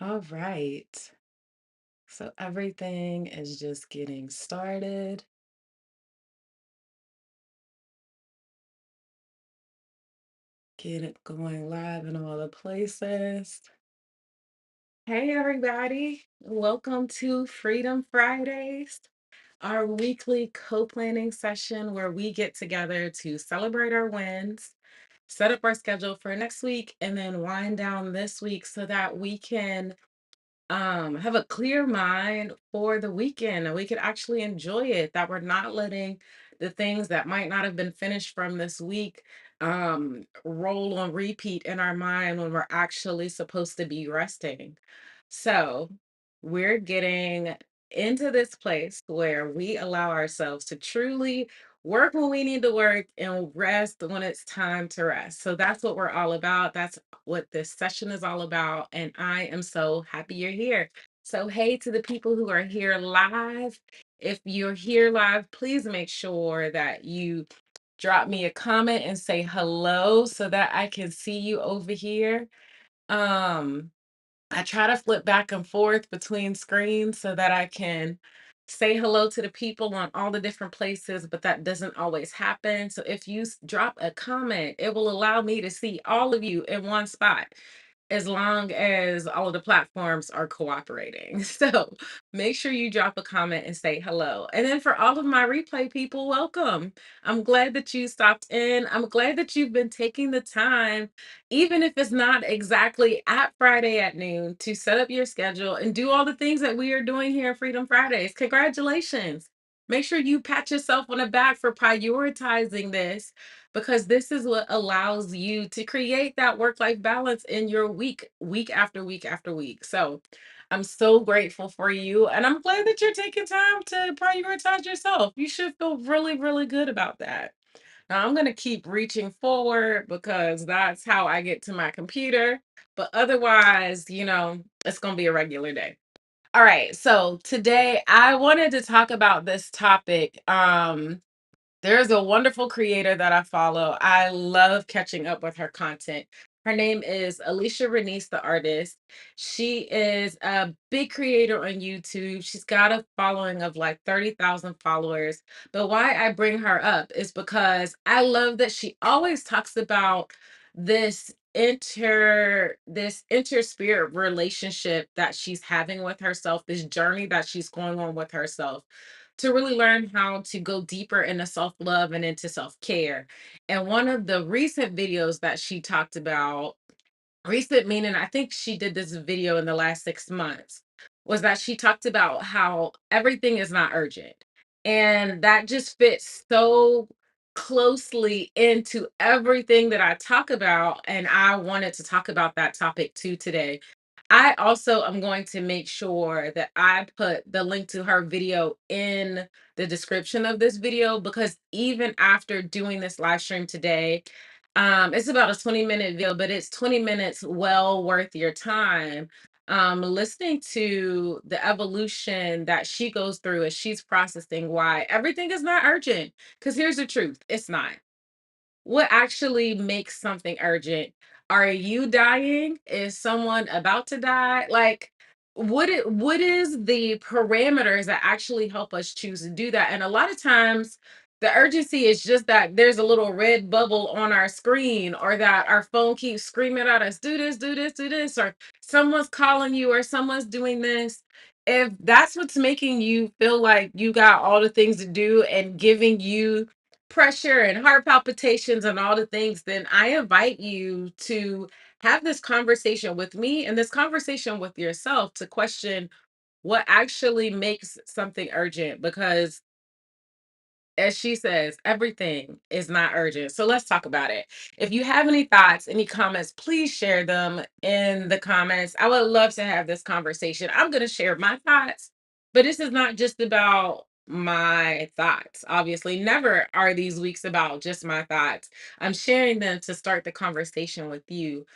All right. So everything is just getting started. Get it going live in all the places. Hey, everybody. Welcome to Freedom Fridays, our weekly co planning session where we get together to celebrate our wins, set up our schedule for next week, and then wind down this week so that we can have a clear mind for the weekend and we could actually enjoy it, that we're not letting the things that might not have been finished from this week roll on repeat in our mind when we're actually supposed to be resting. So we're getting into this place where we allow ourselves to truly work when we need to work and rest when it's time to rest. So that's what we're all about. That's what this session is all about. And I am so happy you're here. So, hey, to the people who are here live, if you're here live, please make sure that you drop me a comment and say hello so that I can see you over here. Um, I try to flip back and forth between screens so that I can say hello to the people on all the different places, but that doesn't always happen. So if you drop a comment, it will allow me to see all of you in one spot as long as all of the platforms are cooperating. So make sure you drop a comment and say hello. And then for all of my replay people, welcome. I'm glad that you stopped in. I'm glad that you've been taking the time, even if it's not exactly at Friday at noon, to set up your schedule and do all the things that we are doing here at Freedom Fridays. Congratulations. Make sure you pat yourself on the back for prioritizing this because this is what allows you to create that work-life balance in your week after week after week. So I'm so grateful for you, and I'm glad that you're taking time to prioritize yourself. You should feel really, really good about that. Now I'm going to keep reaching forward because that's how I get to my computer. But otherwise, it's going to be a regular day. All right. So today I wanted to talk about this topic. There's a wonderful creator that I follow. I love catching up with her content. Her name is Alicia Renice, the artist. She is a big creator on YouTube. She's got a following of like 30,000 followers. But why I bring her up is because I love that she always talks about this inter spirit relationship that she's having with herself, this journey that she's going on with herself to really learn how to go deeper into self love and into self care. And one of the recent videos that she talked about, recent meaning I think she did this video in the last 6 months, was that she talked about how everything is not urgent. And that just fits so closely into everything that I talk about. And I wanted to talk about that topic too today. I also am going to make sure that I put the link to her video in the description of this video because even after doing this live stream today, it's about a 20-minute video, but it's 20 minutes well worth your time. Listening to the evolution that she goes through as she's processing why everything is not urgent. Because here's the truth, it's not. What actually makes something urgent? Are you dying? Is someone about to die? Like, what is the parameters that actually help us choose to do that? And a lot of times the urgency is just that there's a little red bubble on our screen, or that our phone keeps screaming at us, do this, do this, do this, or someone's calling you, or someone's doing this. If that's what's making you feel like you got all the things to do and giving you pressure and heart palpitations and all the things, then I invite you to have this conversation with me and this conversation with yourself to question what actually makes something urgent. Because, as she says, everything is not urgent. So let's talk about it. If you have any thoughts, any comments, please share them in the comments. I would love to have this conversation. I'm going to share my thoughts, but this is not just about my thoughts. Obviously, never are these weeks about just my thoughts. I'm sharing them to start the conversation with you.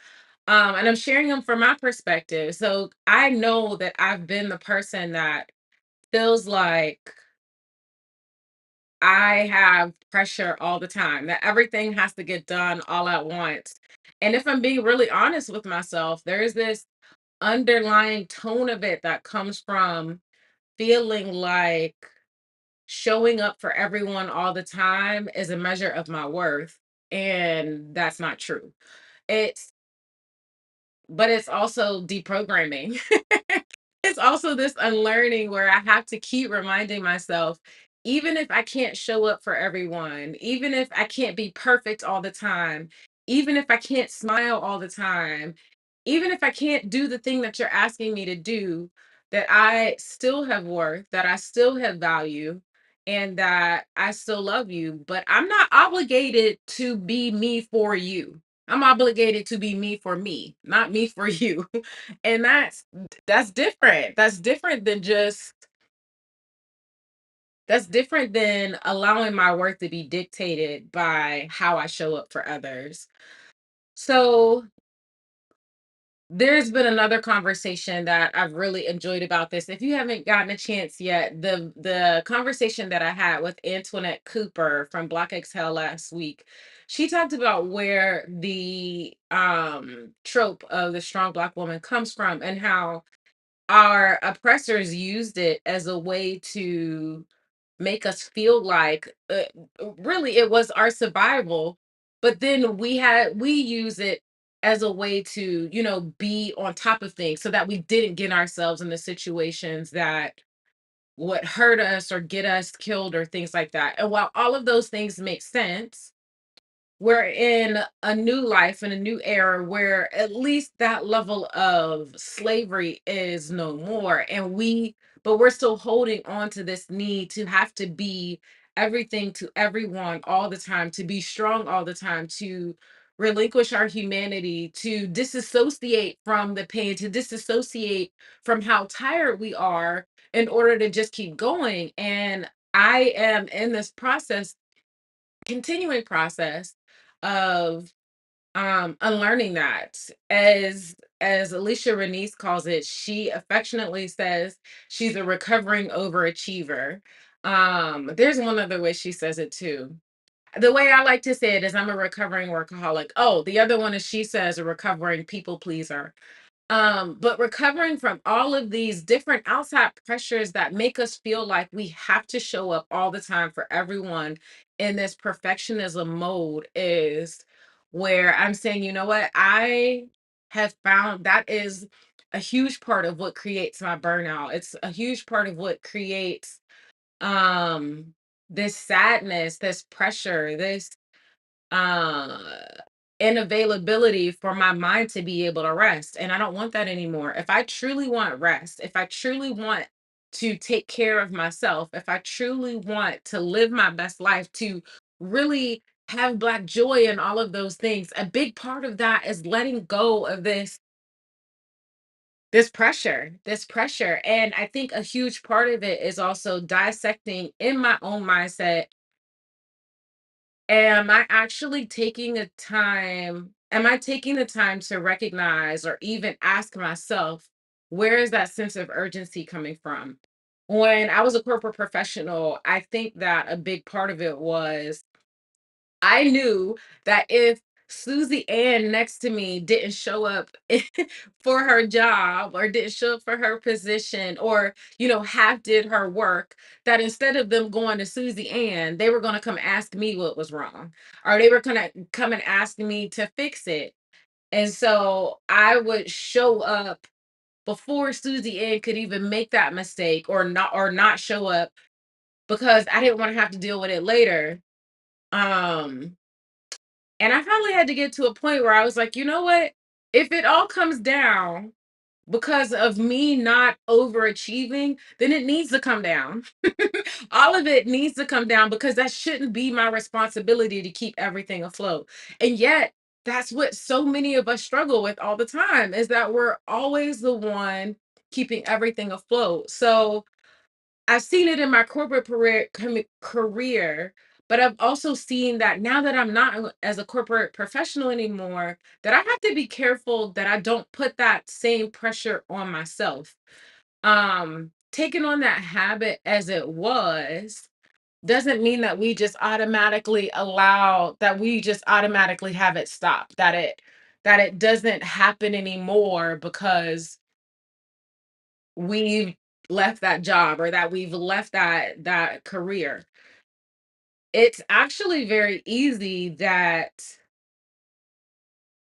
And I'm sharing them from my perspective. So I know that I've been the person that feels like I have pressure all the time, that everything has to get done all at once. And if I'm being really honest with myself, there is this underlying tone of it that comes from feeling like showing up for everyone all the time is a measure of my worth, and that's not true. It's but it's also deprogramming. It's also this unlearning where I have to keep reminding myself, even if I can't show up for everyone, even if I can't be perfect all the time, even if I can't smile all the time, even if I can't do the thing that you're asking me to do, that I still have worth, that I still have value, and that I still love you. But I'm not obligated to be me for you. I'm obligated to be me for me, not me for you. And that's different. That's different than allowing my worth to be dictated by how I show up for others. So there's been another conversation that I've really enjoyed about this. If you haven't gotten a chance yet, the conversation that I had with Antoinette Cooper from Black Exhale last week, she talked about where the trope of the strong black woman comes from and how our oppressors used it as a way to make us feel like really it was our survival, but then we use it as a way to, be on top of things so that we didn't get ourselves in the situations that would hurt us or get us killed or things like that. And while all of those things make sense, we're in a new life and a new era where at least that level of slavery is no more, and we're still holding on to this need to have to be everything to everyone all the time, to be strong all the time, to relinquish our humanity, to disassociate from the pain, to disassociate from how tired we are in order to just keep going. And I am in this process, continuing process of unlearning that. As Alicia Renese calls it, she affectionately says she's a recovering overachiever. There's one other way she says it too. The way I like to say it is I'm a recovering workaholic. Oh, the other one is she says a recovering people pleaser. But recovering from all of these different outside pressures that make us feel like we have to show up all the time for everyone in this perfectionism mode is where I'm saying, you know what? I have found that is a huge part of what creates my burnout. It's a huge part of what creates this sadness, this pressure, this uh inavailability for my mind to be able to rest, and I don't want that anymore. If I truly want rest, if I truly want to take care of myself, if I truly want to live my best life, to really have black joy and all of those things, a big part of that is letting go of this pressure. And I think a huge part of it is also dissecting in my own mindset. Am I taking the time to recognize or even ask myself, where is that sense of urgency coming from? When I was a corporate professional, I think that a big part of it was I knew that if Susie Ann next to me didn't show up for her job or didn't show up for her position or, half did her work, that instead of them going to Susie Ann, they were going to come ask me what was wrong or they were going to come and ask me to fix it. And so I would show up before Susie Ann could even make that mistake or not show up because I didn't want to have to deal with it later. Um And I finally had to get to a point where I was like, you know what? If it all comes down because of me not overachieving, then it needs to come down. All of it needs to come down because that shouldn't be my responsibility to keep everything afloat. And yet, that's what so many of us struggle with all the time is that we're always the one keeping everything afloat. So, I've seen it in my corporate career, but I've also seen that now that I'm not as a corporate professional anymore, that I have to be careful that I don't put that same pressure on myself. Taking on that habit as it was doesn't mean that we just automatically have it stop, that it doesn't happen anymore because we've left that job or that we've left that career. It's actually very easy that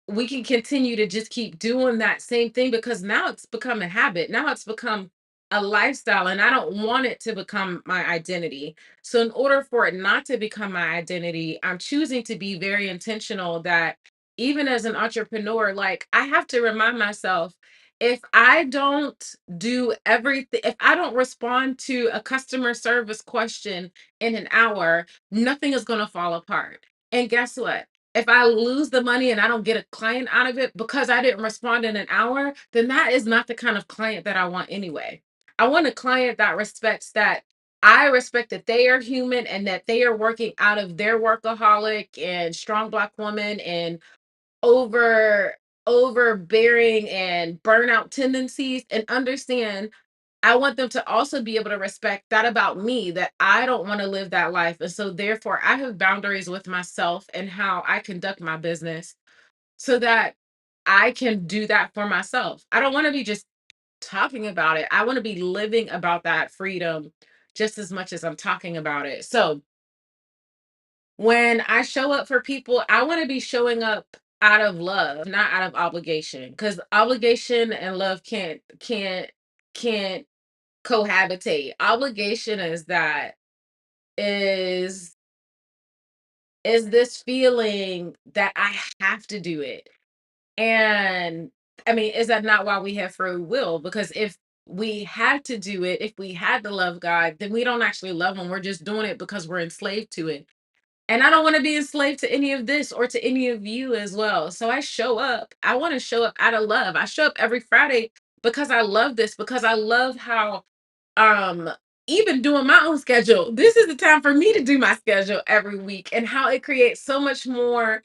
we can continue to just keep doing that same thing because now it's become a habit. Now it's become a lifestyle, and I don't want it to become my identity. So, in order for it not to become my identity, I'm choosing to be very intentional that even as an entrepreneur, like I have to remind myself if I don't do everything, if I don't respond to a customer service question in an hour, nothing is going to fall apart. And guess what? If I lose the money and I don't get a client out of it because I didn't respond in an hour, then that is not the kind of client that I want anyway. I want a client that respects that I respect that they are human and that they are working out of their workaholic and strong black woman and over overbearing and burnout tendencies, and understand I want them to also be able to respect that about me, that I don't want to live that life. And so, therefore, I have boundaries with myself and how I conduct my business so that I can do that for myself. I don't want to be just talking about it. I want to be living about that freedom just as much as I'm talking about it. So, when I show up for people, I want to be showing up out of love, not out of obligation, because obligation and love can't cohabitate. Obligation is is this feeling that I have to do it. And I mean, is that not why we have free will? Because if we had to do it, if we had to love God, then we don't actually love him. We're just doing it because we're enslaved to it. And I don't want to be enslaved to any of this or to any of you as well. So I show up. I want to show up out of love. I show up every Friday because I love this, because I love how um even doing my own schedule, this is the time for me to do my schedule every week, and how it creates so much more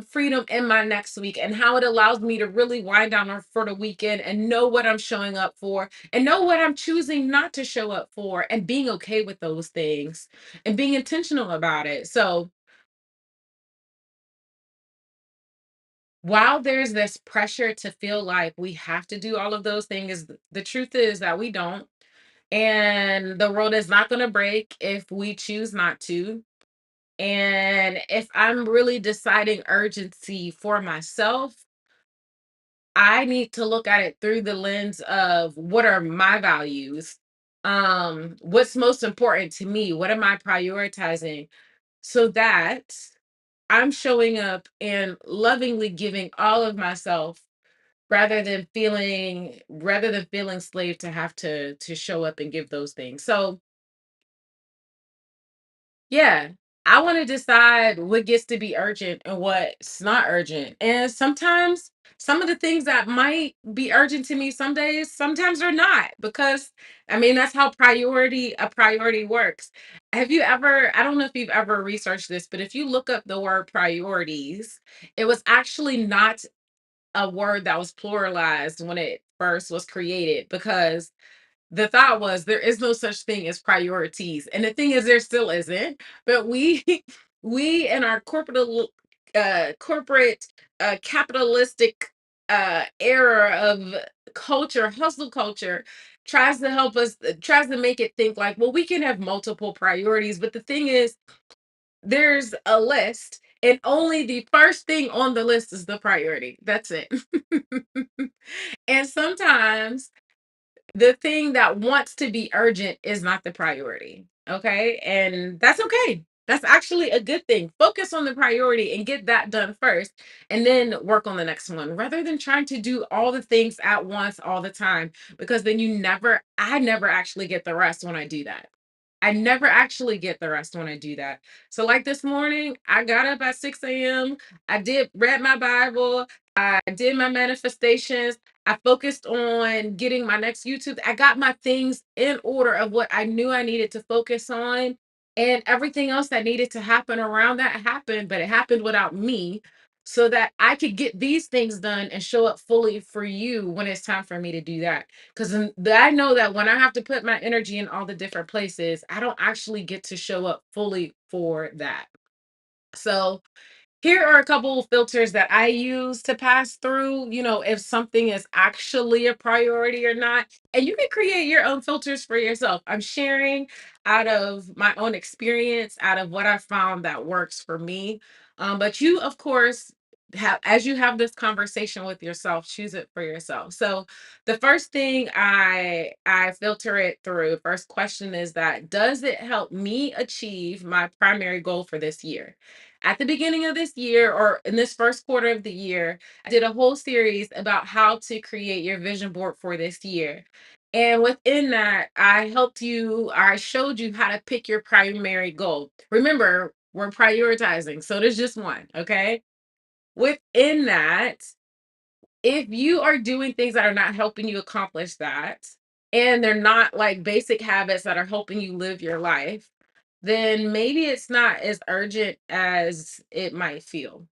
freedom in my next week, and how it allows me to really wind down for the weekend and know what I'm showing up for and know what I'm choosing not to show up for, and being okay with those things and being intentional about it. So while there's this pressure to feel like we have to do all of those things, the truth is that we don't. And the world is not going to break if we choose not to. And if I'm really deciding urgency for myself, I need to look at it through the lens of what are my values? What's most important to me? What am I prioritizing? So that I'm showing up and lovingly giving all of myself rather than feeling slave to have to show up and give those things. So yeah, I want to decide what gets to be urgent and what's not urgent. And sometimes some of the things that might be urgent to me some days, sometimes are not, because I mean that's how a priority works. Have you ever, I don't know if you've ever researched this, but if you look up the word priorities, it was actually not a word that was pluralized when it first was created, because the thought was there is no such thing as priorities, and the thing is there still isn't. But we we in our corporate capitalistic era of culture, hustle culture, tries to make it think like, well, we can have multiple priorities, but the thing is there's a list and only the first thing on the list is the priority. That's it. And sometimes the thing that wants to be urgent is not the priority. Okay. And that's okay. That's actually a good thing. Focus on the priority and get that done first, and then work on the next one rather than trying to do all the things at once all the time. Because then I never actually get the rest when I do that. I never actually get the rest when I do that. So, like this morning, I got up at 6 a.m. I did read my Bible. I did my manifestations. I focused on getting my next YouTube. I got my things in order of what I knew I needed to focus on. And everything else that needed to happen around that happened, but it happened without me, so that I could get these things done and show up fully for you when it's time for me to do that. Because I know that when I have to put my energy in all the different places, I don't actually get to show up fully for that. So Here are a couple of filters that I use to pass through, if something is actually a priority or not. And you can create your own filters for yourself. I'm sharing out of my own experience, out of what I found that works for me. But you, of course, as you have this conversation with yourself, choose it for yourself. So the first thing I filter it through, first question is that does it help me achieve my primary goal for this year? At the beginning of this year, or in this first quarter of the year, I did a whole series about how to create your vision board for this year. And within that, I showed you how to pick your primary goal. Remember, we're prioritizing, so there's just one, okay? Within that, if you are doing things that are not helping you accomplish that, and they're not like basic habits that are helping you live your life, then maybe it's not as urgent as it might feel.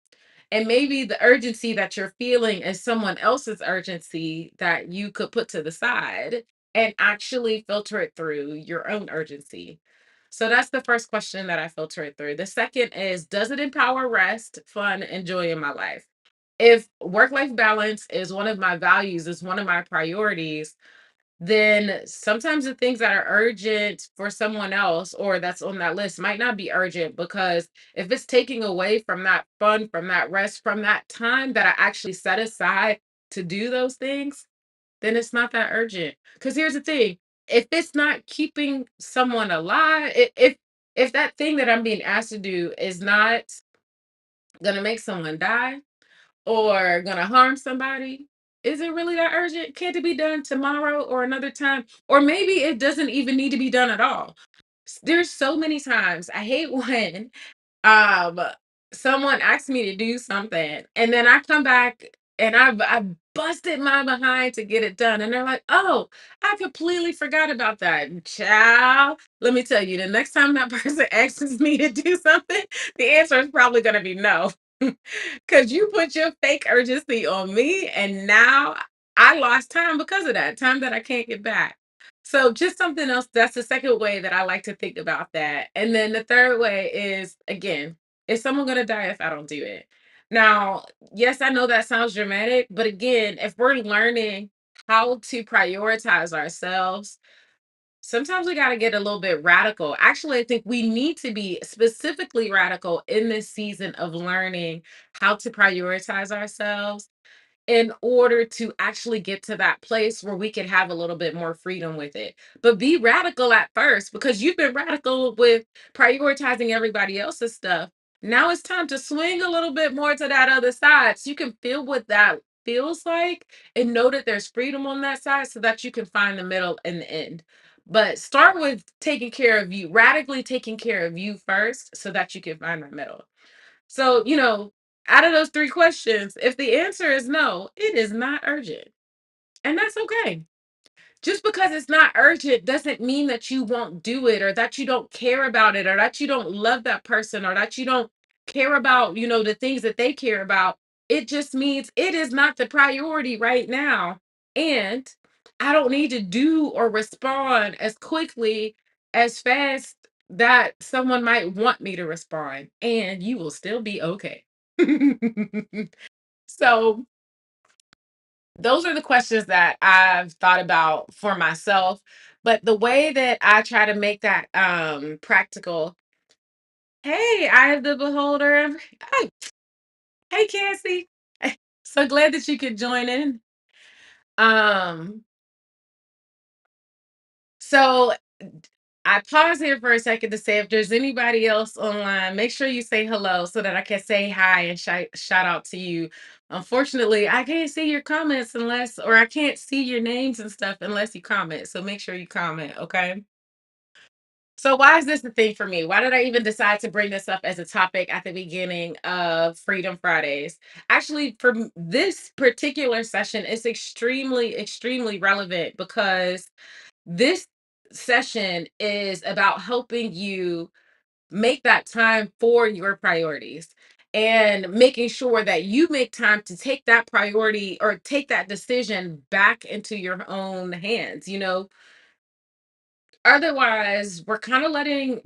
And maybe the urgency that you're feeling is someone else's urgency that you could put to the side and actually filter it through your own urgency. So that's the first question that I filter it through. The second is, does it empower rest, fun, and joy in my life? If work life balance is one of my values, is one of my priorities, then sometimes the things that are urgent for someone else or that's on that list might not be urgent, because if it's taking away from that fun, from that rest, from that time that I actually set aside to do those things, then it's not that urgent. Because here's the thing, if it's not keeping someone alive, if that thing that I'm being asked to do is not going to make someone die or gonna harm somebody, is it really that urgent? Can't it be done tomorrow or another time? Or maybe it doesn't even need to be done at all. There's so many times I hate when um someone asks me to do something and then I come back and I've busted my behind to get it done, and they're like, oh, I completely forgot about that. Child, let me tell you, the next time that person asks me to do something, the answer is probably going to be no. Because you put your fake urgency on me, and now I lost time because of that, time that I can't get back. So just something else. That's the second way that I like to think about that. And then the third way is, again, is someone going to die if I don't do it? Now, yes, I know that sounds dramatic, but again, if we're learning how to prioritize ourselves, sometimes we got to get a little bit radical. Actually, I think we need to be specifically radical in this season of learning how to prioritize ourselves in order to actually get to that place where we can have a little bit more freedom with it. But be radical at first, because you've been radical with prioritizing everybody else's stuff. Now it's time to swing a little bit more to that other side so you can feel what that feels like and know that there's freedom on that side so that you can find the middle in the end. But start with taking care of you, radically taking care of you first so that you can find the middle. So, out of those three questions, if the answer is no, it is not urgent. And that's okay. Just because it's not urgent doesn't mean that you won't do it, or that you don't care about it, or that you don't love that person, or that you don't care about, the things that they care about. It just means it is not the priority right now. And I don't need to do or respond as quickly, as fast that someone might want me to respond. And you will still be okay. So those are the questions that I've thought about for myself. But the way that I try to make that practical, hey, I have the beholder. Hey, hey Cassie. So glad that you could join in. Um, so I pause here for a second to say if there's anybody else online, make sure you say hello so that I can say hi and shout out to you. Unfortunately, I can't see your comments or I can't see your names and stuff unless you comment. So make sure you comment, okay? So why is this the thing for me? Why did I even decide to bring this up as a topic at the beginning of Freedom Fridays? Actually, for this particular session, it's extremely, extremely relevant because this session is about helping you make that time for your priorities and making sure that you make time to take that priority or take that decision back into your own hands. Otherwise, we're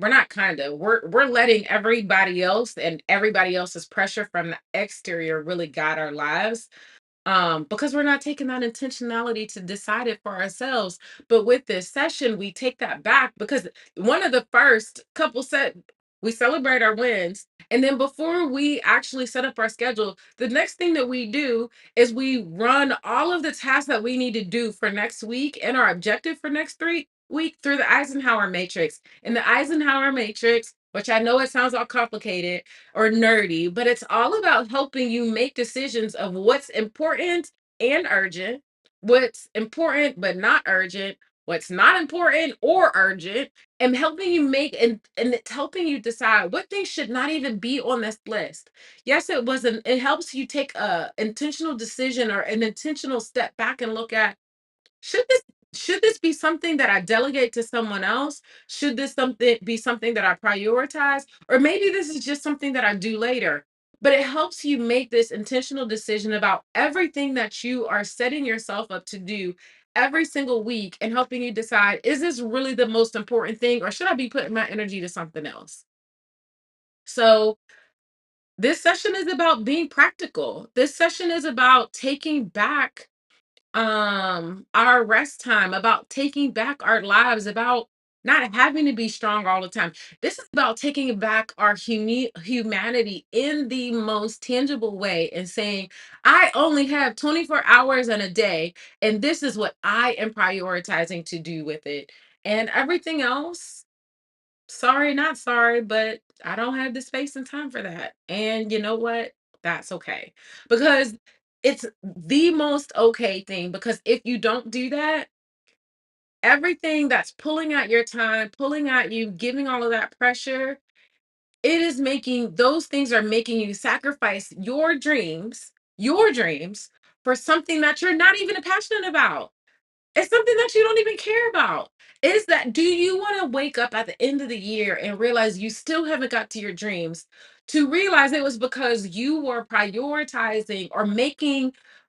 not kind of, we're letting everybody else and everybody else's pressure from the exterior really guide our lives, because we're not taking that intentionality to decide it for ourselves. But with this session, we take that back because one of the first couple set we celebrate our wins. And then before we actually set up our schedule, the next thing that we do is we run all of the tasks that we need to do for next week and our objective for next 3 week through the Eisenhower matrix. And the Eisenhower matrix, which I know it sounds all complicated or nerdy, but it's all about helping you make decisions of what's important and urgent, what's important but not urgent, what's not important or urgent, and helping you make and it's helping you decide what things should not even be on this list. Yes, it helps you take a intentional decision or an intentional step back and look at, should this be something that I delegate to someone else? Should this something be something that I prioritize? Or maybe this is just something that I do later. But it helps you make this intentional decision about everything that you are setting yourself up to do every single week and helping you decide, is this really the most important thing or should I be putting my energy to something else? So, this session is about being practical. This session is about taking back our rest time, about taking back our lives, about not having to be strong all the time. This is about taking back our humanity in the most tangible way and saying, I only have 24 hours in a day and this is what I am prioritizing to do with it. And everything else, sorry not sorry, but I don't have the space and time for that. And you know what, that's okay, because it's the most okay thing, because if you don't do that, everything that's pulling at your time, pulling at you, giving all of that pressure, it is making those things are making you sacrifice your dreams for something that you're not even passionate about. It's something that you don't even care about. Is that, do you want to wake up at the end of the year and realize you still haven't got to your dreams? To realize it was because you were prioritizing or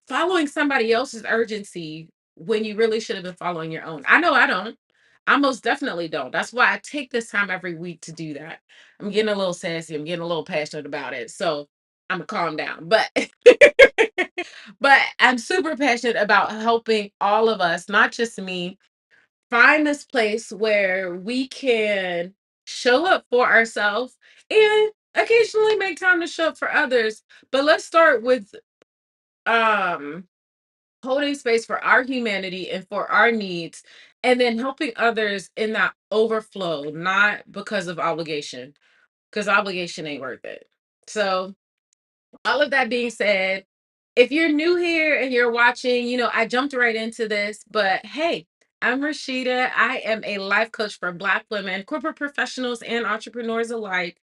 following somebody else's urgency when you really should have been following your own. I know I don't. I most definitely don't. That's why I take this time every week to do that. I'm getting a little sassy. I'm getting a little passionate about it. So I'm gonna calm down. But I'm super passionate about helping all of us, not just me, find this place where we can show up for ourselves and occasionally make time to show up for others. But let's start with um holding space for our humanity and for our needs, and then helping others in that overflow, not because of obligation, because obligation ain't worth it. So all of that being said, if you're new here and you're watching, I jumped right into this, but hey, I'm Rashida. I am a life coach for Black women, corporate professionals, and entrepreneurs alike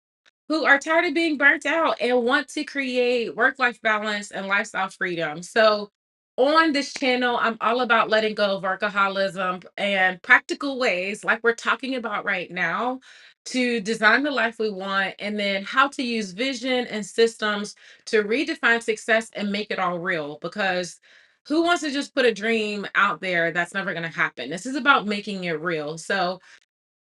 who are tired of being burnt out and want to create work-life balance and lifestyle freedom. So on this channel, I'm all about letting go of workaholism and practical ways, like we're talking about right now, to design the life we want, and then how to use vision and systems to redefine success and make it all real. Because who wants to just put a dream out there that's never going to happen? This is about making it real. So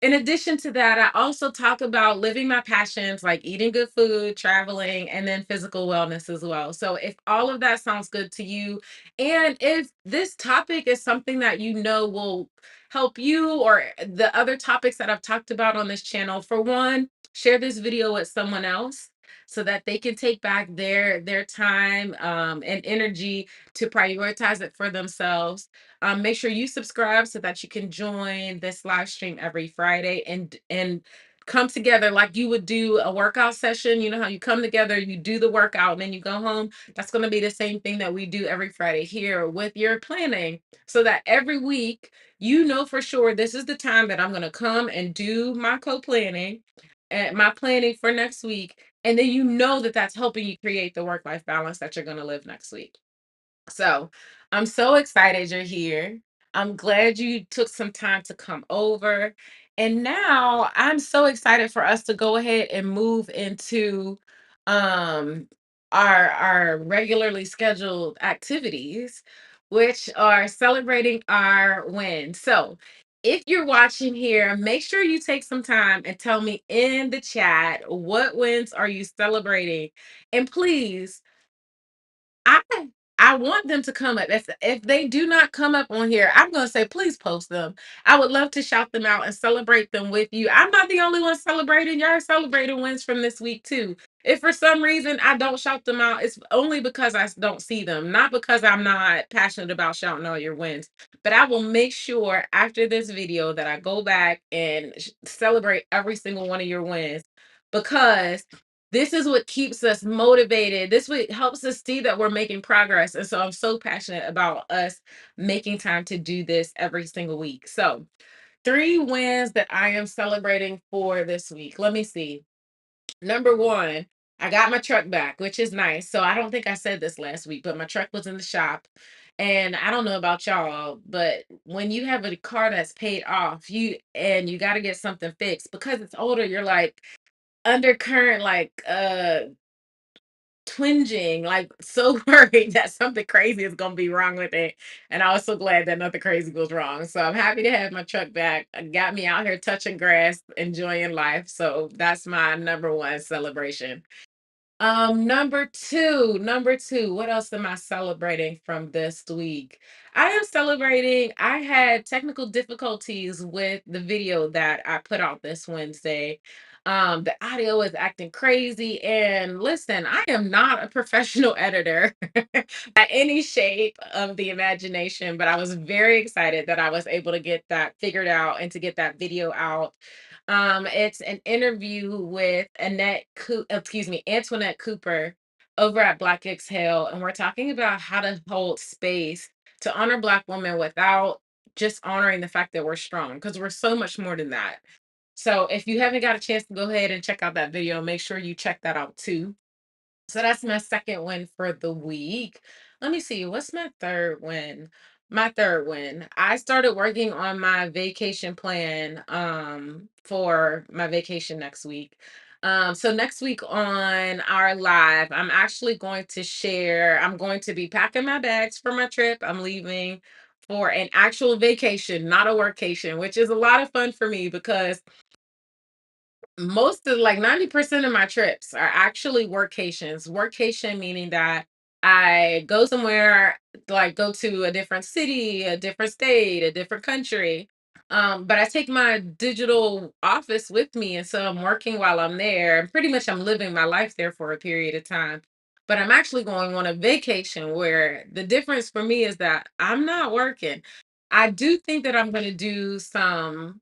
in addition to that, I also talk about living my passions like eating good food, traveling, and then physical wellness as well. So, if all of that sounds good to you, and if this topic is something that you know will help you or the other topics that I've talked about on this channel, for one, share this video with someone else so that they can take back their time and energy to prioritize it for themselves. Make sure you subscribe so that you can join this live stream every Friday and come together like you would do a workout session. You know how you come together, you do the workout, and then you go home. That's going to be the same thing that we do every Friday here with your planning, so that every week you know for sure this is the time that I'm going to come and do my co-planning and my planning for next week. And then you know that that's helping you create the work-life balance that you're going to live next week. So I'm so excited you're here. I'm glad you took some time to come over. And now I'm so excited for us to go ahead and move into um our regularly scheduled activities, which are celebrating our wins. So if you're watching here, make sure you take some time and tell me in the chat, what wins are you celebrating? And please, I I want them to come up. If they do not come up on here, I'm gonna say please post them. I would love to shout them out and celebrate them with you. I'm not the only one celebrating. Y'all are celebrating wins from this week too. If for some reason I don't shout them out, it's only because don't see them, not because I'm not passionate about shouting all your wins. But I will make sure after this video that I go back and celebrate every single one of your wins, because this is what keeps us motivated. This what helps us see that we're making progress. And so I'm so passionate about us making time to do this every single week. So 3 wins that I am celebrating for this week. Let me see. Number one, I got my truck back, which is nice. So I don't think I said this last week, but my truck was in the shop. And I don't know about y'all, but when you have a car that's paid off, you got to get something fixed because it's older, you're like undercurrent, like twinging, like so worried that something crazy is gonna be wrong with it. And I was so glad that nothing crazy was wrong. So I'm happy to have my truck back. Got me out here touching grass, enjoying life. So that's my number one celebration. Number two, what else am I celebrating from this week? I am celebrating, I had technical difficulties with the video that I put out this Wednesday. The audio is acting crazy. And listen, I am not a professional editor by any shape of the imagination, but I was very excited that I was able to get that figured out and to get that video out. It's an interview with Antoinette Cooper over at Black Exhale, and we're talking about how to hold space to honor Black women without just honoring the fact that we're strong, because we're so much more than that. So if you haven't got a chance to go ahead and check out that video, make sure you check that out too. So that's my second win for the week. Let me see, what's my third win? My third win. I started working on my vacation plan for my vacation next week. So next week on our live, I'm actually going to share, I'm going to be packing my bags for my trip. I'm leaving for an actual vacation, not a workation, which is a lot of fun for me because most of like 90% of my trips are actually workations. Workation meaning that I go somewhere, like go to a different city, a different state, a different country. But I take my digital office with me. And so I'm working while I'm there. And pretty much I'm living my life there for a period of time. But I'm actually going on a vacation where the difference for me is that I'm not working. I do think that I'm going to do some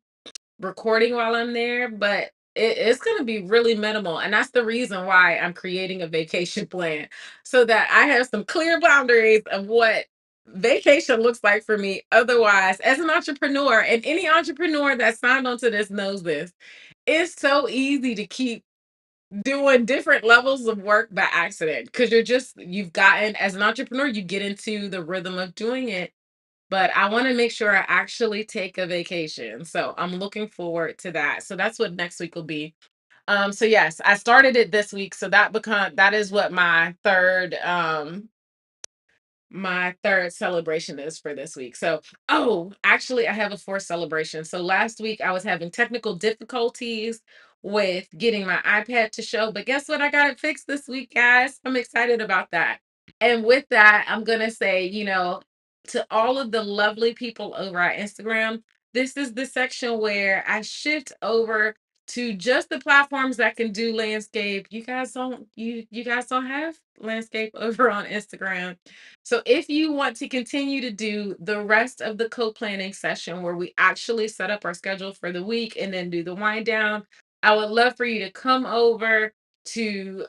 recording while I'm there, but it's going to be really minimal. And that's the reason why I'm creating a vacation plan so that I have some clear boundaries of what vacation looks like for me. Otherwise, as an entrepreneur, and any entrepreneur that signed onto this knows this, it's so easy to keep doing different levels of work by accident because you've gotten, as an entrepreneur, you get into the rhythm of doing it, but I want to make sure I actually take a vacation. So I'm looking forward to that. So that's what next week will be. So yes, I started it this week. So that is what my third celebration is for this week. So, oh, actually, I have a fourth celebration. So last week I was having technical difficulties with getting my iPad to show, but guess what? I got it fixed this week, guys. I'm excited about that. And with that, I'm going to say, to all of the lovely people over at Instagram, this is the section where I shift over to just the platforms that can do landscape. You guys don't have landscape over on Instagram. So if you want to continue to do the rest of the co-planning session where we actually set up our schedule for the week and then do the wind down, I would love for you to come over to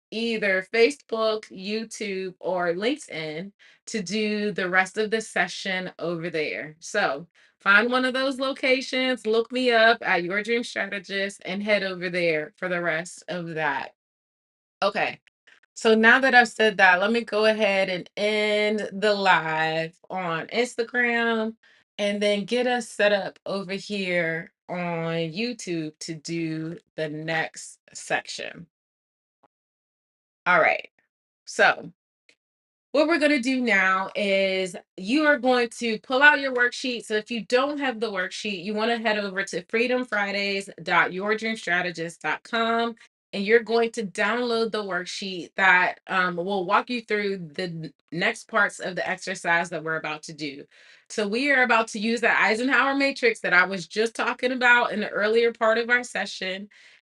either Facebook, YouTube, or LinkedIn to do the rest of the session over there. So find one of those locations, look me up at Your Dream Strategist, and head over there for the rest of that. Okay. So now that I've said that, let me go ahead and end the live on Instagram and then get us set up over here on YouTube to do the next section. All right. So what we're going to do now is you are going to pull out your worksheet. So if you don't have the worksheet, you want to head over to freedomfridays.yourdreamstrategist.com, and you're going to download the worksheet that will walk you through the next parts of the exercise that we're about to do. So we are about to use the Eisenhower matrix that I was just talking about in the earlier part of our session.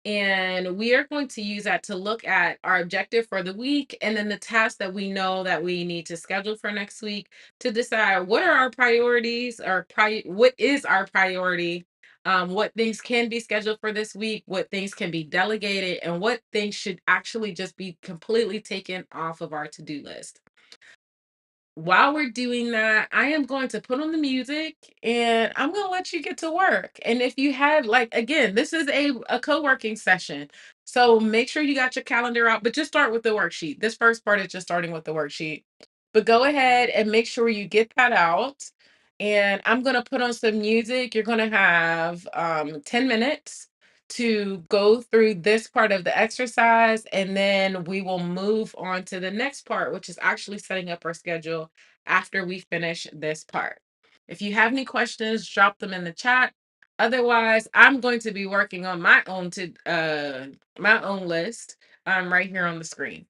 And we are going to use that to look at our objective for the week and then the tasks that we know that we need to schedule for next week to decide what are our priorities or what is our priority, what things can be scheduled for this week, what things can be delegated, and what things should actually just be completely taken off of our to-do list. While we're doing that, I am going to put on the music and I'm going to let you get to work. And if you have, like, again, this is a co-working session. So make sure you got your calendar out, but just start with the worksheet. This first part is just starting with the worksheet. But go ahead and make sure you get that out. And I'm going to put on some music. You're going to have 10 minutes to go through this part of the exercise, and then we will move on to the next part, which is actually setting up our schedule after we finish this part. If you have any questions, drop them in the chat. Otherwise, I'm going to be working on my own list right here on the screen.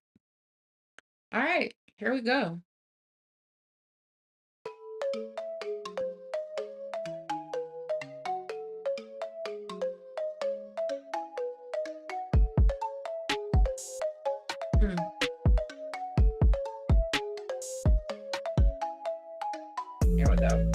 All right, here we go. Hmm, here we go.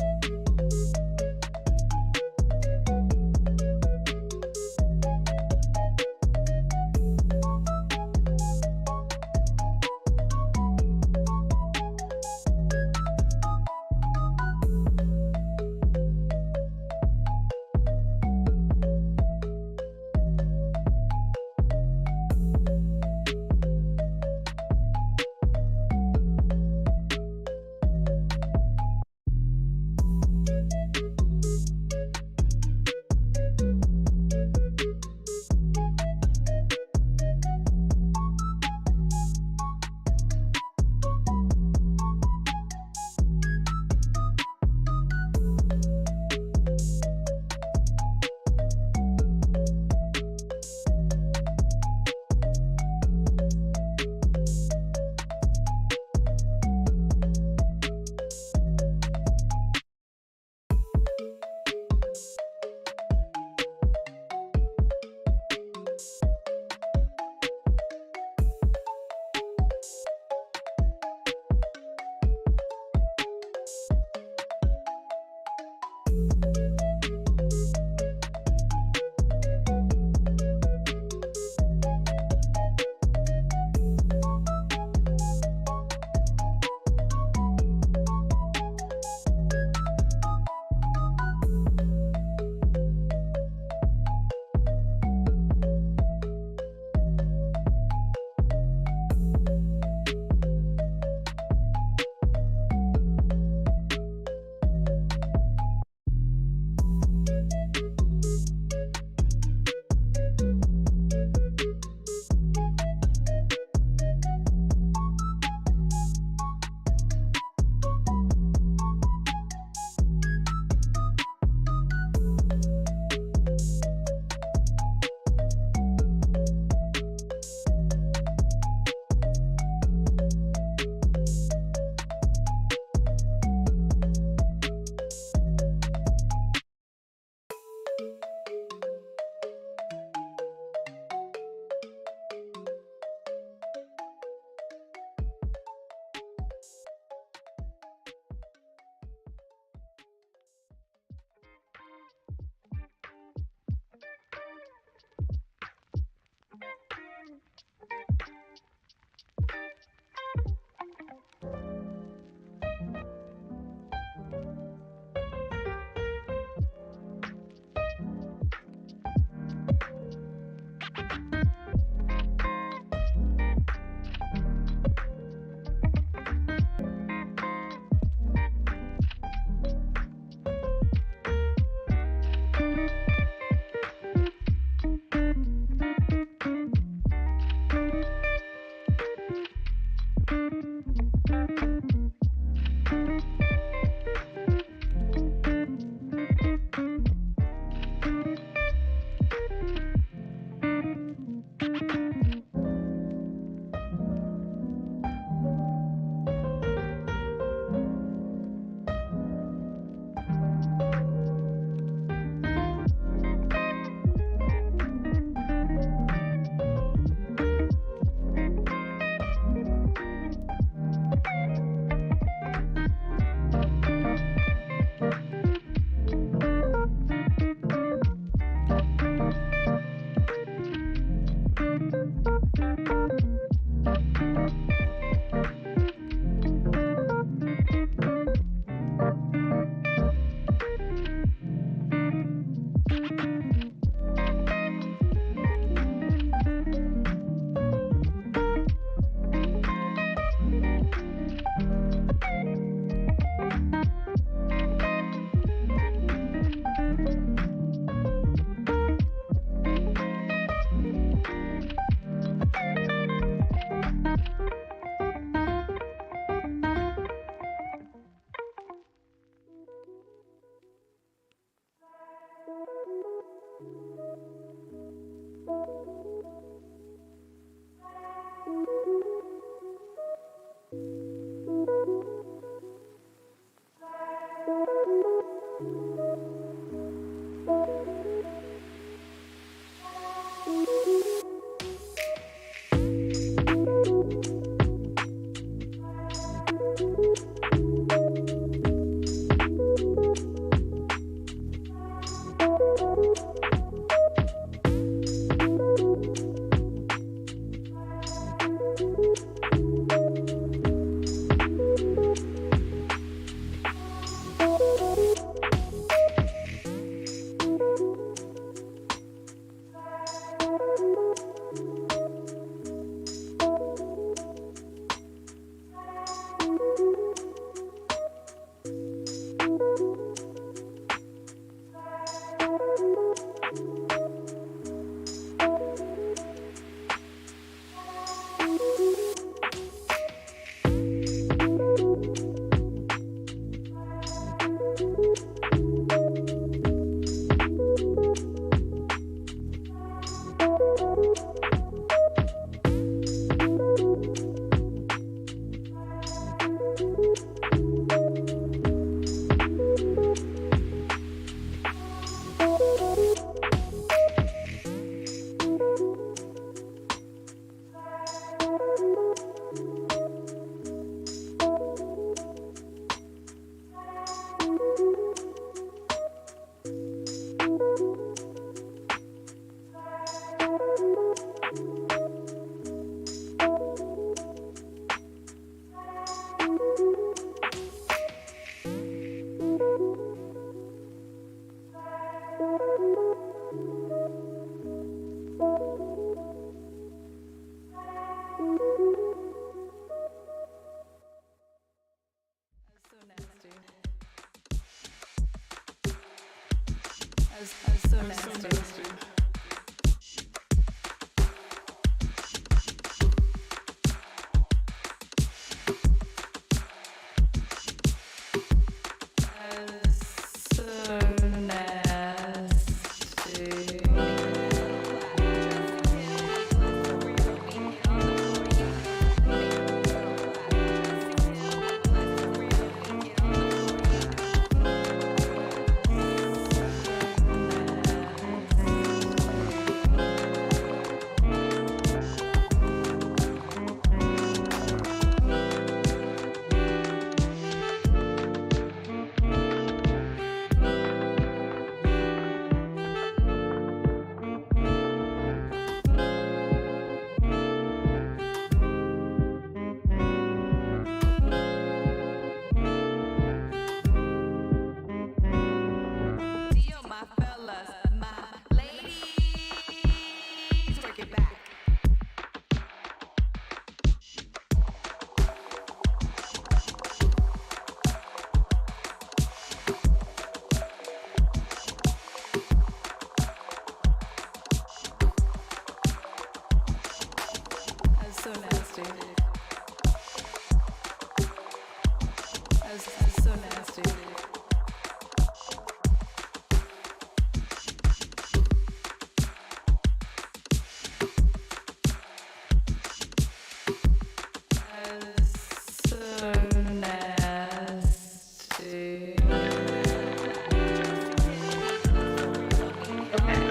Okay.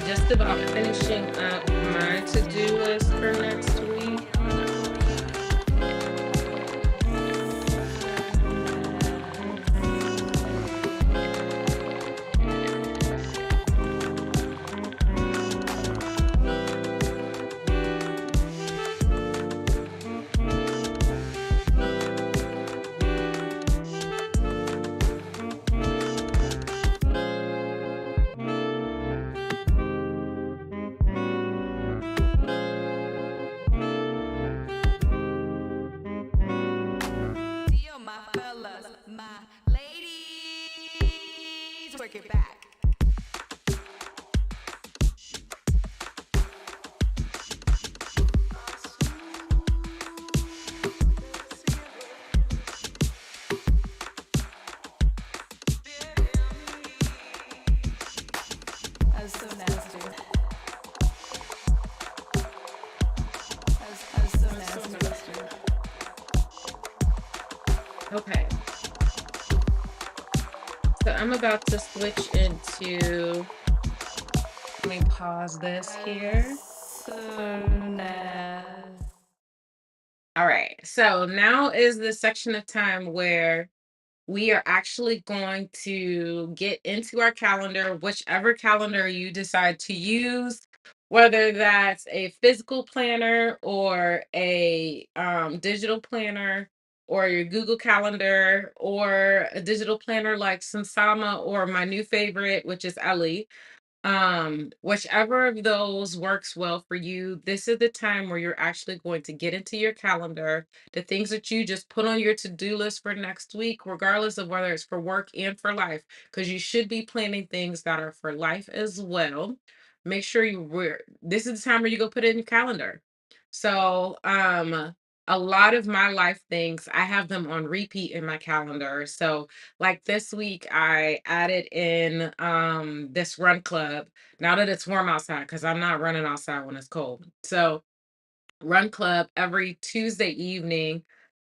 Just about finishing up my to-do list for next week. Okay. So I'm about to switch into, let me pause this here. All right. So now is the section of time where we are actually going to get into our calendar, whichever calendar you decide to use, whether that's a physical planner or a digital planner or your Google Calendar or a digital planner like Sansama or my new favorite, which is Ellie. Whichever of those works well for you, this is the time where you're actually going to get into your calendar, the things that you just put on your to-do list for next week, regardless of whether it's for work and for life, because you should be planning things that are for life as well. Make sure this is the time where you go put it in your calendar. So, a lot of my life things, I have them on repeat in my calendar. So, like this week, I added in this run club now that it's warm outside because I'm not running outside when it's cold. So, run club every Tuesday evening,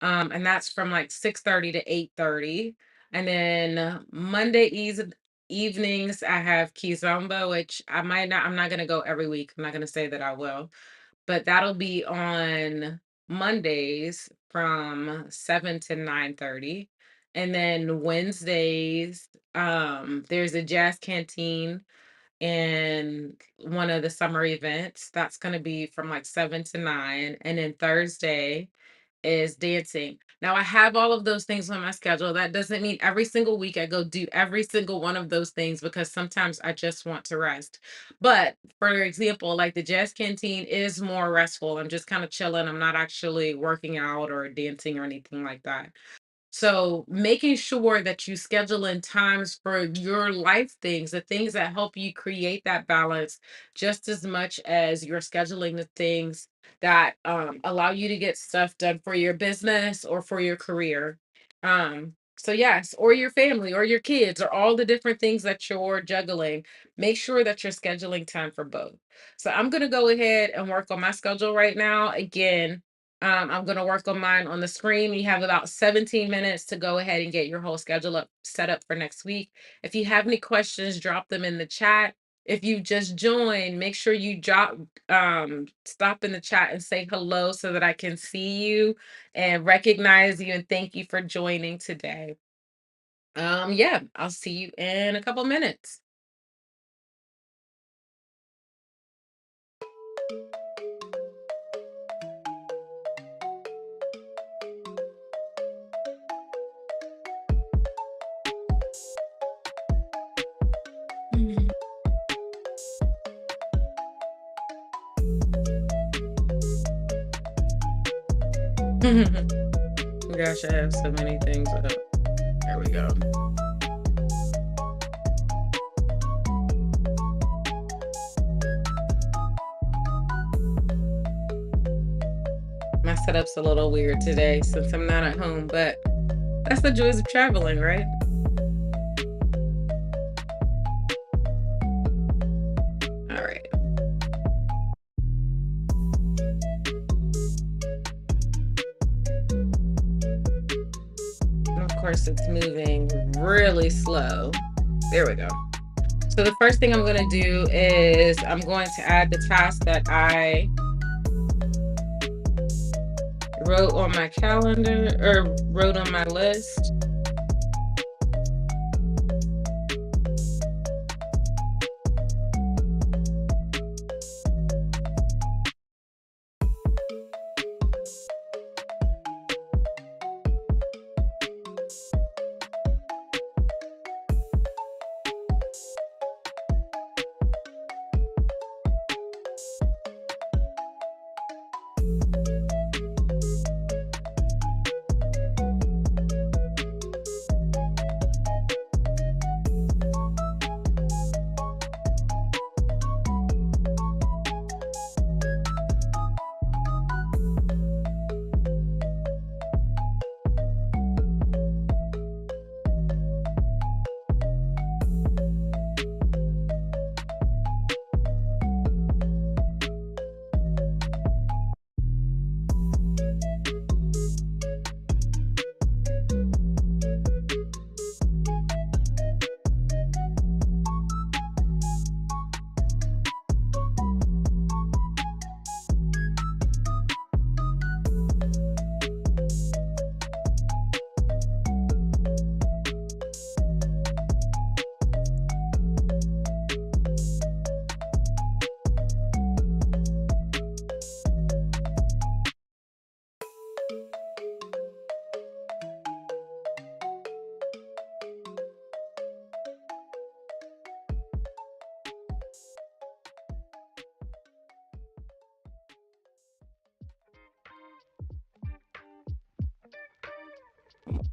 and that's from like 6:30 to 8:30. And then evenings, I have Kizomba, which I'm not gonna go every week. I'm not gonna say that I will, but that'll be on Mondays from 7 to 9:30. And then Wednesdays, there's a jazz canteen and one of the summer events. That's going to be from like 7 to 9. And then Thursday is dancing. Now I have all of those things on my schedule. That doesn't mean every single week I go do every single one of those things because sometimes I just want to rest. But for example, like the jazz canteen is more restful. I'm just kind of chilling. I'm not actually working out or dancing or anything like that. So making sure that you schedule in times for your life things, the things that help you create that balance, just as much as you're scheduling the things that allow you to get stuff done for your business or for your career. So yes, or your family or your kids or all the different things that you're juggling. Make sure that you're scheduling time for both. So I'm gonna go ahead and work on my schedule right now. Again, I'm going to work on mine on the screen. You have about 17 minutes to go ahead and get your whole schedule set up for next week. If you have any questions, drop them in the chat. If you just joined, make sure you stop in the chat and say hello so that I can see you and recognize you and thank you for joining today. Yeah, I'll see you in a couple minutes. Gosh, I have so many things up. There we go. My setup's a little weird today since I'm not at home, but that's the joys of traveling, right? All right. And of course, it's moving really slow. There we go. So the first thing I'm going to do is I'm going to add the task that I wrote on my calendar or wrote on my list.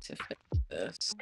to fix this.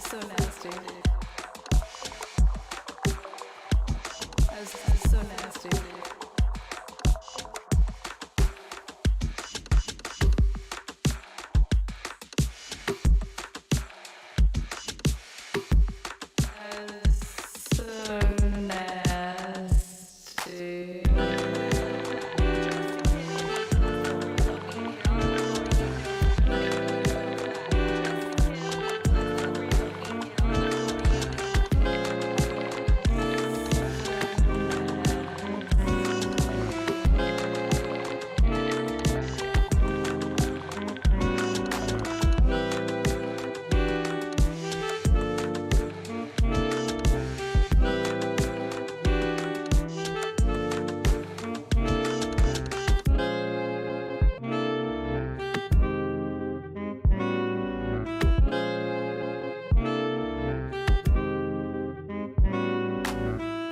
so nasty. That's so nasty. That's so nasty.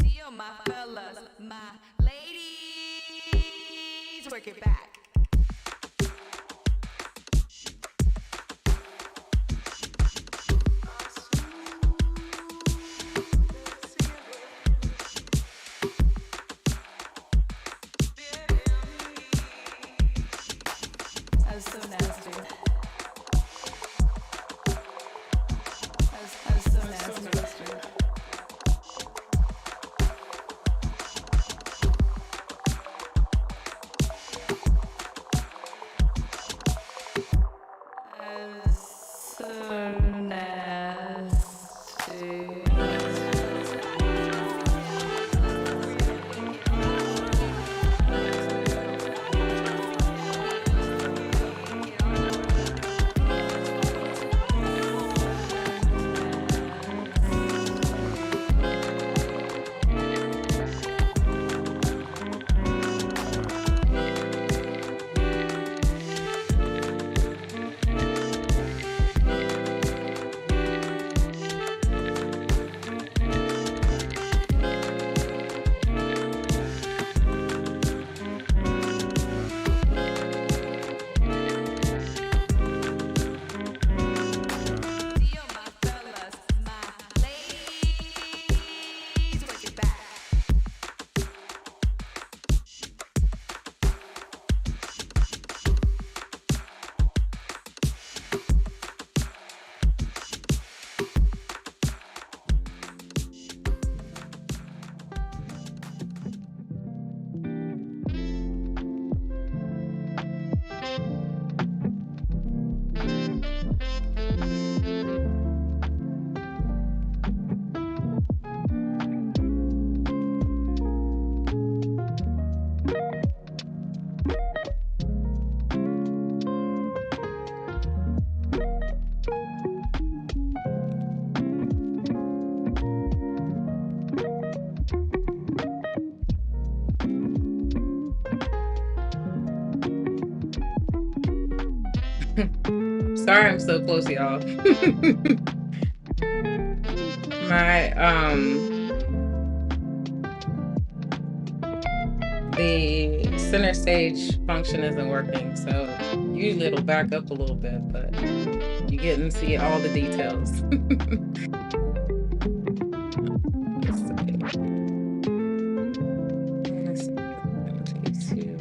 Deal, my fellas, my ladies, work it back. That's so nasty. That's so nasty. That's so nasty. Deal, my fellas, my ladies, work it back. Sorry I'm so close, y'all. My the center stage function isn't working, so usually it'll back up a little bit, but you get to see all the details. Let's see.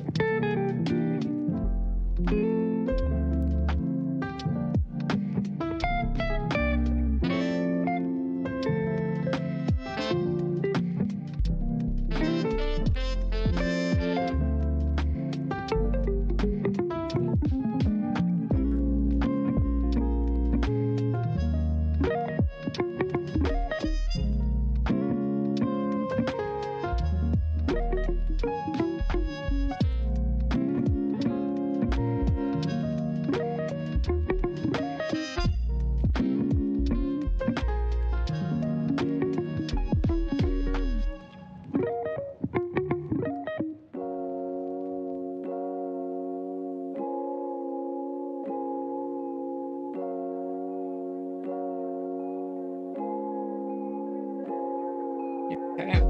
Okay.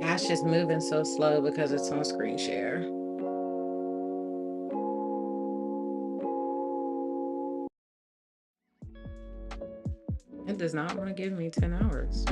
Ash is moving so slow because it's on screen share. It does not want to give me 10 hours.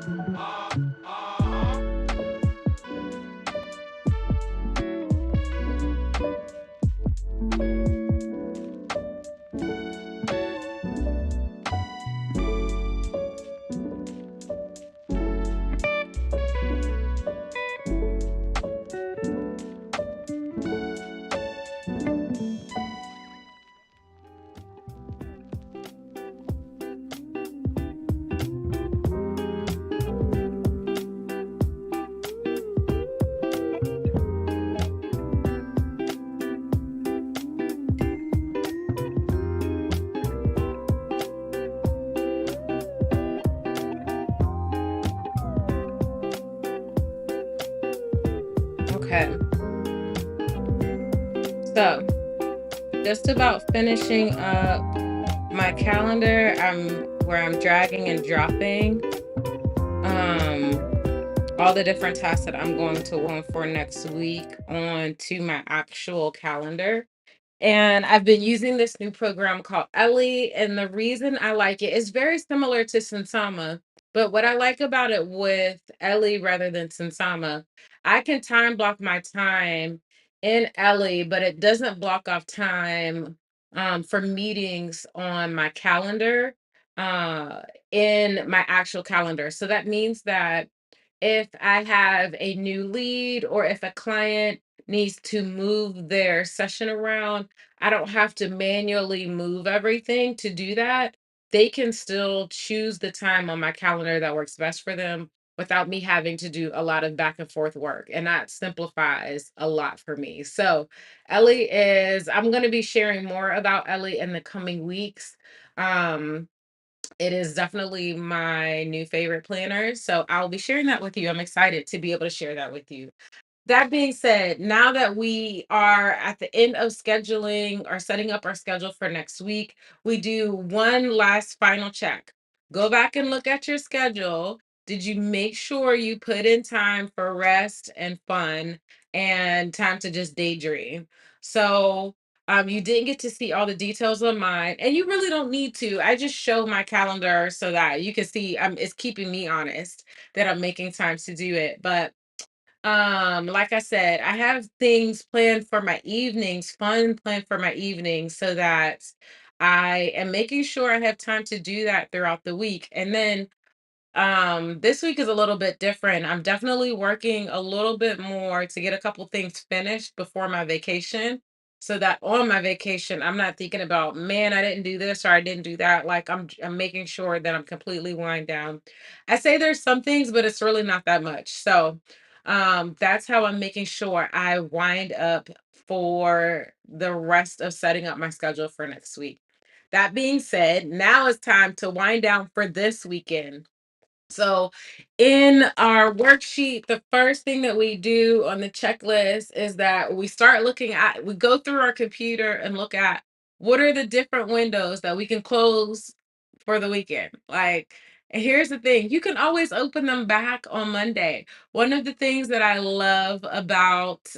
Mm. Okay, so just about finishing up my calendar. I'm where I'm dragging and dropping um all the different tasks that I'm going to want for next week onto my actual calendar. And I've been using this new program called Ellie. And the reason I like it is very similar to Sansama. But what I like about it with Ellie rather than Sansama, I can time block my time in Ellie, but it doesn't block off time for meetings on my calendar uh, in my actual calendar. So that means that if I have a new lead or if a client needs to move their session around, I don't have to manually move everything to do that. They can still choose the time on my calendar that works best for them without me having to do a lot of back and forth work. And that simplifies a lot for me. So, I'm going to be sharing more about Ellie in the coming weeks. Um, it is definitely my new favorite planner. So I'll be sharing that with you. I'm excited to be able to share that with you. That being said, now that we are at the end of scheduling or setting up our schedule for next week, we do one last final check. Go back and look at your schedule. Did you make sure you put in time for rest and fun and time to just daydream? So, you didn't get to see all the details on mine, and you really don't need to. I just show my calendar so that you can see it's keeping me honest that I'm making time to do it. But like I said, I have things planned for my evenings, fun planned for my evenings so that I am making sure I have time to do that throughout the week. And then this week is a little bit different. I'm definitely working a little bit more to get a couple things finished before my vacation. So that on my vacation, I'm not thinking about, man, I didn't do this or I didn't do that. Like I'm making sure that I'm completely wind down. I say there's some things, but it's really not that much. So that's how I'm making sure I wind up for the rest of setting up my schedule for next week. That being said, now it's time to wind down for this weekend. So, in our worksheet, the first thing that we do on the checklist is that we go through our computer and look at What are the different windows that we can close for the weekend? Like, and here's the thing, you can always open them back on Monday. One of the things that I love about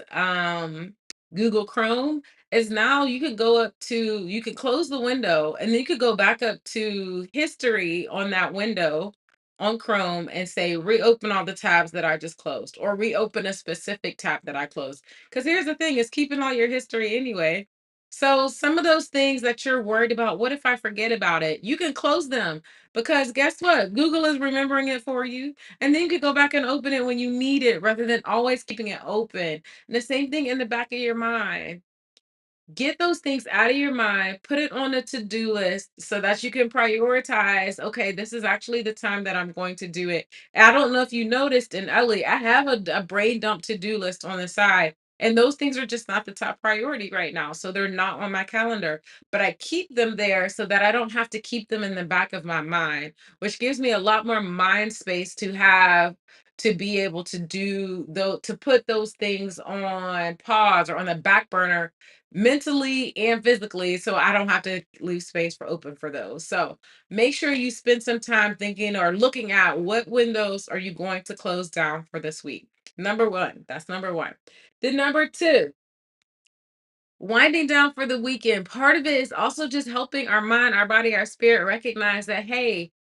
Google Chrome is now you could go up to, you could close the window and then you could go back up to history on that window on Chrome and say reopen all the tabs that I just closed or reopen a specific tab that I closed. Because here's the thing, it's keeping all your history anyway. So some of those things that you're worried about, what if I forget about it? You can close them because guess what? Google is remembering it for you. And then you can go back and open it when you need it rather than always keeping it open. And the same thing in the back of your mind. Get those things out of your mind, put it on a to-do list so that you can prioritize, okay, this is actually the time that I'm going to do it. And I don't know if you noticed in Ellie, I have a brain dump to-do list on the side. And those things are just not the top priority right now. So they're not on my calendar, but I keep them there so that I don't have to keep them in the back of my mind, which gives me a lot more mind space to have to be able to do though to put those things on pause or on the back burner mentally and physically so I don't have to leave space for open for those. So make sure you spend some time thinking or looking at what windows are you going to close down for this week. Number one, that's number one. Then number two, winding down for the weekend. Part of it is also just helping our mind, our body, our spirit recognize that, hey,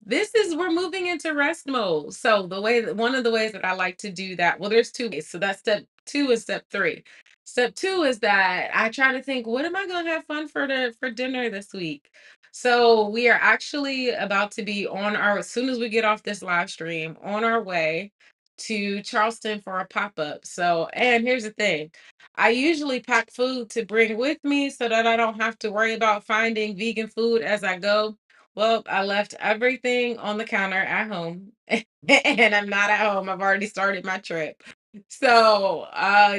this is we're moving into rest mode. So the way that one of the ways that I like to do that, well, there's two ways. So that's step two and step three. Step two is that I try to think, what am I gonna have fun for dinner this week? So we are actually about to be on our as soon as we get off this live stream, on our way to Charleston for a pop-up. So, and here's the thing. I usually pack food to bring with me so that I don't have to worry about finding vegan food as I go. Well, I left everything on the counter at home and I'm not at home. I've already started my trip. So,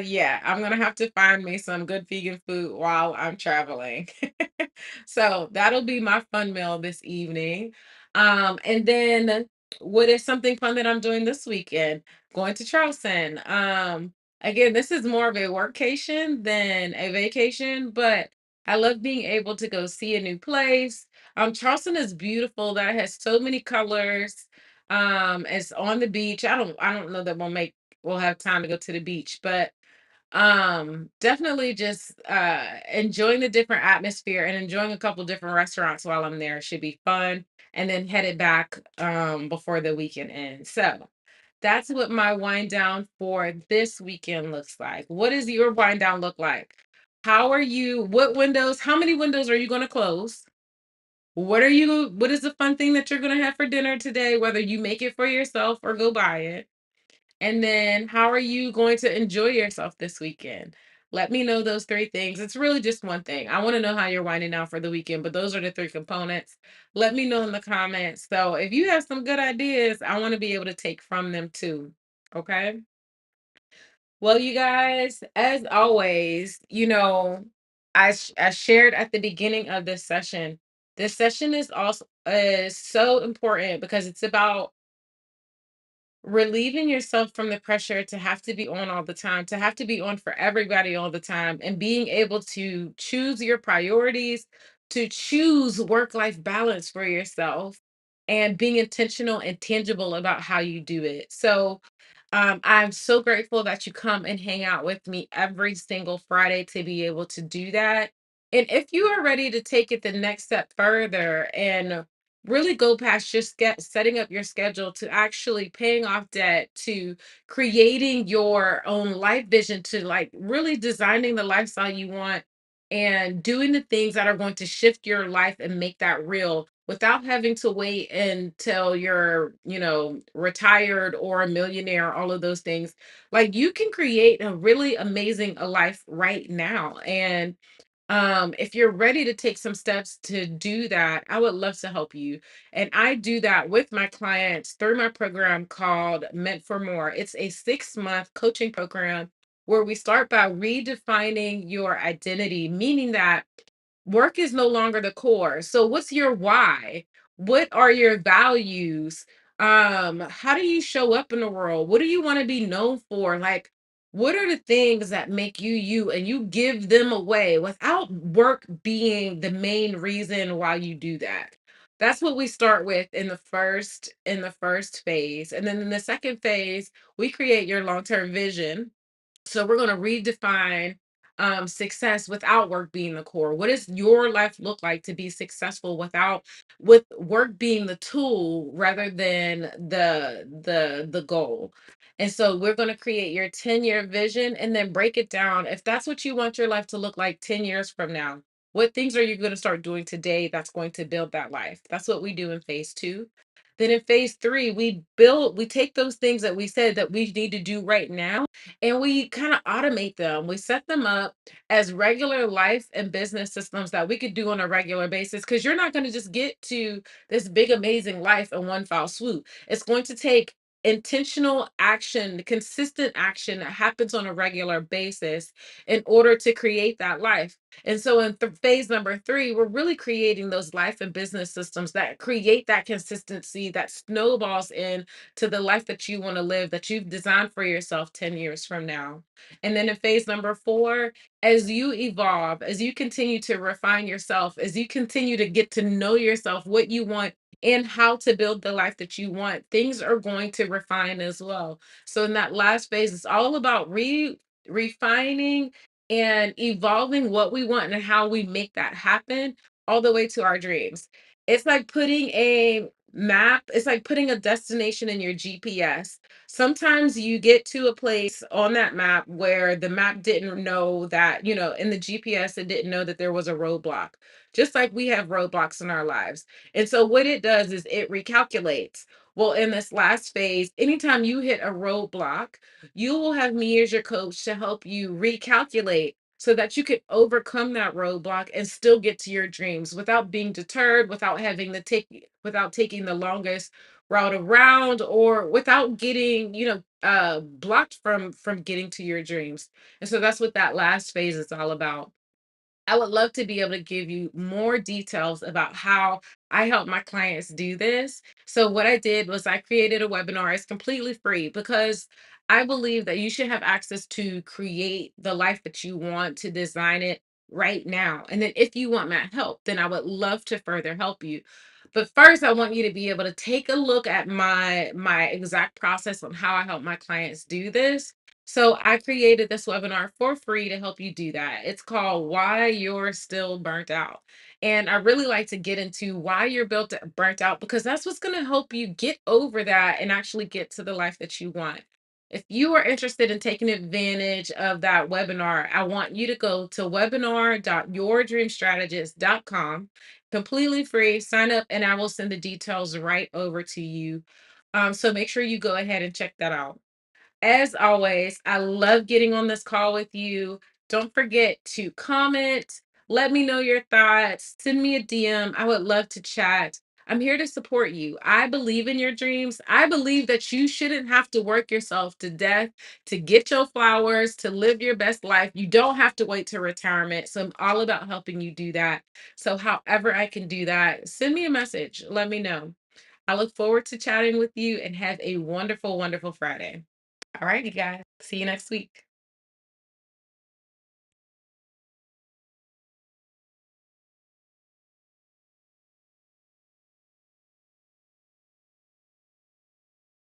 yeah, I'm gonna have to find me some good vegan food while I'm traveling. So that'll be my fun meal this evening. And then what is something fun that I'm doing this weekend? Going to Charleston. Again, this is more of a workcation than a vacation, but I love being able to go see a new place. Charleston is beautiful. That has so many colors. It's on the beach. I don't know that we'll have time to go to the beach, but definitely just enjoying the different atmosphere and enjoying a couple different restaurants while I'm there should be fun. And then headed back before the weekend ends. So that's what my wind down for this weekend looks like. What does your wind down look like? How many windows are you going to close? What is the fun thing that you're going to have for dinner today, whether you make it for yourself or go buy it? And then how are you going to enjoy yourself this weekend? Let me know those three things. It's really just one thing. I want to know how you're winding down for the weekend, but those are the three components. Let me know in the comments. So if you have some good ideas, I want to be able to take from them too. Okay. Well, you guys, as always, I shared at the beginning of this session. This session is also is so important because it's about relieving yourself from the pressure to have to be on all the time, to have to be on for everybody all the time, and being able to choose your priorities, to choose work life balance for yourself, and being intentional and tangible about how you do it. So, I'm so grateful that you come and hang out with me every single Friday to be able to do that. And if you are ready to take it the next step further and really go past just setting up your schedule to actually paying off debt to creating your own life vision to like really designing the lifestyle you want and doing the things that are going to shift your life and make that real without having to wait until you're retired or a millionaire, all of those things. Like you can create a really amazing life right now. And if you're ready to take some steps to do that, I would love to help you. And I do that with my clients through my program called Meant for More. It's a 6-month coaching program where we start by redefining your identity, meaning that work is no longer the core. So what's your why? What are your values? How do you show up in the world? What do you want to be known for? Like What are the things that make you you, and you give them away without work being the main reason why you do that? That's what we start with in the first phase. And then in the second phase, we create your long-term vision. So we're going to redefine success without work being the core. What does your life look like to be successful with work being the tool rather than the goal? And so we're going to create your 10-year vision and then break it down. If that's what you want your life to look like 10 years from now, what things are you going to start doing today that's going to build that life? That's what we do in phase 2. Then in phase 3, we take those things that we said that we need to do right now, and we kind of automate them. We set them up as regular life and business systems that we could do on a regular basis, because you're not going to just get to this big, amazing life in one foul swoop. It's going to take intentional action, consistent action that happens on a regular basis in order to create that life. And so in phase number 3, we're really creating those life and business systems that create that consistency that snowballs in to the life that you want to live, that you've designed for yourself 10 years from now. And then in phase number 4, as you evolve, as you continue to refine yourself, as you continue to get to know yourself, what you want, and how to build the life that you want, things are going to refine as well. So in that last phase, it's all about refining and evolving what we want and how we make that happen all the way to our dreams. It's like putting a map, it's like putting a destination in your GPS. Sometimes you get to a place on that map where the map didn't know that, in the GPS, it didn't know that there was a roadblock, just like we have roadblocks in our lives. And so, what it does is it recalculates. Well, in this last phase, anytime you hit a roadblock, you will have me as your coach to help you recalculate so that you can overcome that roadblock and still get to your dreams without being deterred, without taking the longest route around, or without getting, blocked from getting to your dreams. And so that's what that last phase is all about. I would love to be able to give you more details about how I help my clients do this. So, what I did was I created a webinar. It's completely free because I believe that you should have access to create the life that you want, to design it right now. And then, if you want my help, then I would love to further help you. But first, I want you to be able to take a look at my exact process on how I help my clients do this. So I created this webinar for free to help you do that. It's called Why You're Still Burnt Out. And I really like to get into why you're burnt out, because that's what's going to help you get over that and actually get to the life that you want. If you are interested in taking advantage of that webinar, I want you to go to webinar.yourdreamstrategist.com, completely free. Sign up and I will send the details right over to you. So make sure you go ahead and check that out. As always, I love getting on this call with you. Don't forget to comment, let me know your thoughts, send me a DM. I would love to chat. I'm here to support you. I believe in your dreams. I believe that you shouldn't have to work yourself to death to get your flowers, to live your best life. You don't have to wait to retirement. So I'm all about helping you do that. So, however, I can do that, send me a message. Let me know. I look forward to chatting with you, and have a wonderful, wonderful Friday. All right, you guys. See you next week.